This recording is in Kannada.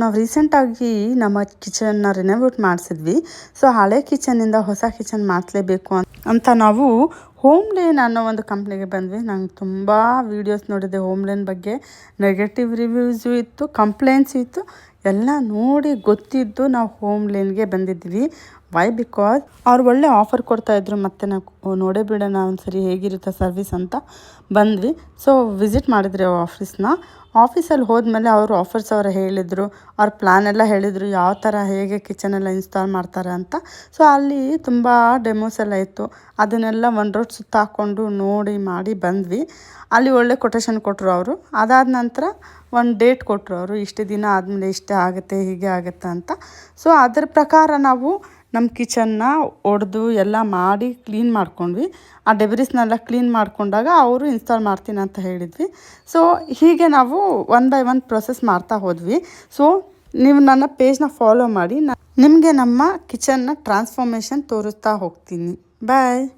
ನಾವು ರೀಸೆಂಟಾಗಿ ನಮ್ಮ ಕಿಚನ್ನ ರಿನೋವೇಟ್ ಮಾಡಿಸಿದ್ವಿ. ಸೊ ಹಳೆ ಕಿಚನ್ನಿಂದ ಹೊಸ ಕಿಚನ್ ಮಾಡಿಸ್ಲೇಬೇಕು ಅಂತ ನಾವು ಹೋಮ್ಲೇನ್ ಅನ್ನೋ ಒಂದು ಕಂಪ್ನಿಗೆ ಬಂದ್ವಿ. ನಂಗೆ ತುಂಬ ವೀಡಿಯೋಸ್ ನೋಡಿದೆ ಹೋಮ್ಲೇನ್ ಬಗ್ಗೆ. ನೆಗೆಟಿವ್ ರಿವ್ಯೂಸು ಇತ್ತು, ಕಂಪ್ಲೇಂಟ್ಸ್ ಇತ್ತು. ಎಲ್ಲ ನೋಡಿ ಗೊತ್ತಿದ್ದು ನಾವು ಹೋಮ್ಲೇನ್ಗೆ ಬಂದಿದ್ವಿ. ವೈ ಬಿಕಾಸ್ ಅವ್ರು ಒಳ್ಳೆ ಆಫರ್ ಕೊಡ್ತಾಯಿದ್ರು. ಮತ್ತು ನಾವು ನೋಡೇ ಬಿಡೋಣ ಒಂದ್ಸರಿ ಹೇಗಿರುತ್ತೆ ಸರ್ವಿಸ್ ಅಂತ ಬಂದ್ವಿ. ಸೊ ವಿಸಿಟ್ ಮಾಡಿದ್ರಿ ಆಫೀಸಲ್ಲಿ ಹೋದ್ಮೇಲೆ ಅವರು ಆಫರ್ಸ್ ಅವರು ಹೇಳಿದರು, ಅವ್ರ ಪ್ಲ್ಯಾನ್ ಎಲ್ಲ ಹೇಳಿದರು, ಯಾವ ಥರ ಹೇಗೆ ಕಿಚನೆಲ್ಲ ಇನ್ಸ್ಟಾಲ್ ಮಾಡ್ತಾರೆ ಅಂತ. ಸೊ ಅಲ್ಲಿ ತುಂಬ ಡೆಮೋಸ್ ಎಲ್ಲ ಇತ್ತು. ಅದನ್ನೆಲ್ಲ ಒಂದು ರೋಡ್ ಸುತ್ತ ಹಾಕ್ಕೊಂಡು ನೋಡಿ ಮಾಡಿ ಬಂದ್ವಿ. ಅಲ್ಲಿ ಒಳ್ಳೆ ಕೊಟೇಶನ್ ಕೊಟ್ಟರು ಅವರು. ಅದಾದ ನಂತರ ಒಂದು ಡೇಟ್ ಕೊಟ್ಟರು ಅವರು, ಇಷ್ಟು ದಿನ ಆದಮೇಲೆ ಇಷ್ಟೇ ಆಗುತ್ತೆ, ಹೀಗೆ ಆಗುತ್ತೆ ಅಂತ. ಸೊ ಅದರ ಪ್ರಕಾರ ನಾವು ನಮ್ಮ ಕಿಚನ್ನ ಒಡೆದು ಎಲ್ಲ ಮಾಡಿ ಕ್ಲೀನ್ ಮಾಡ್ಕೊಂಡ್ವಿ. ಆ ಡೆಬ್ರಿಸ್ನೆಲ್ಲ ಕ್ಲೀನ್ ಮಾಡ್ಕೊಂಡಾಗ ಅವರು ಇನ್ಸ್ಟಾಲ್ ಮಾಡ್ತೀನಿ ಅಂತ ಹೇಳಿದ್ವಿ. ಸೊ ಹೀಗೆ ನಾವು ಒನ್ ಬೈ ಒನ್ ಪ್ರೊಸೆಸ್ ಮಾಡ್ತಾ ಹೋದ್ವಿ. ಸೊ ನೀವು ನನ್ನ ಪೇಜ್ನ ಫಾಲೋ ಮಾಡಿ, ನಿಮಗೆ ನಮ್ಮ ಕಿಚನ್ನ ಟ್ರಾನ್ಸ್ಫಾರ್ಮೇಷನ್ ತೋರಿಸ್ತಾ ಹೋಗ್ತೀನಿ. ಬಾಯ್.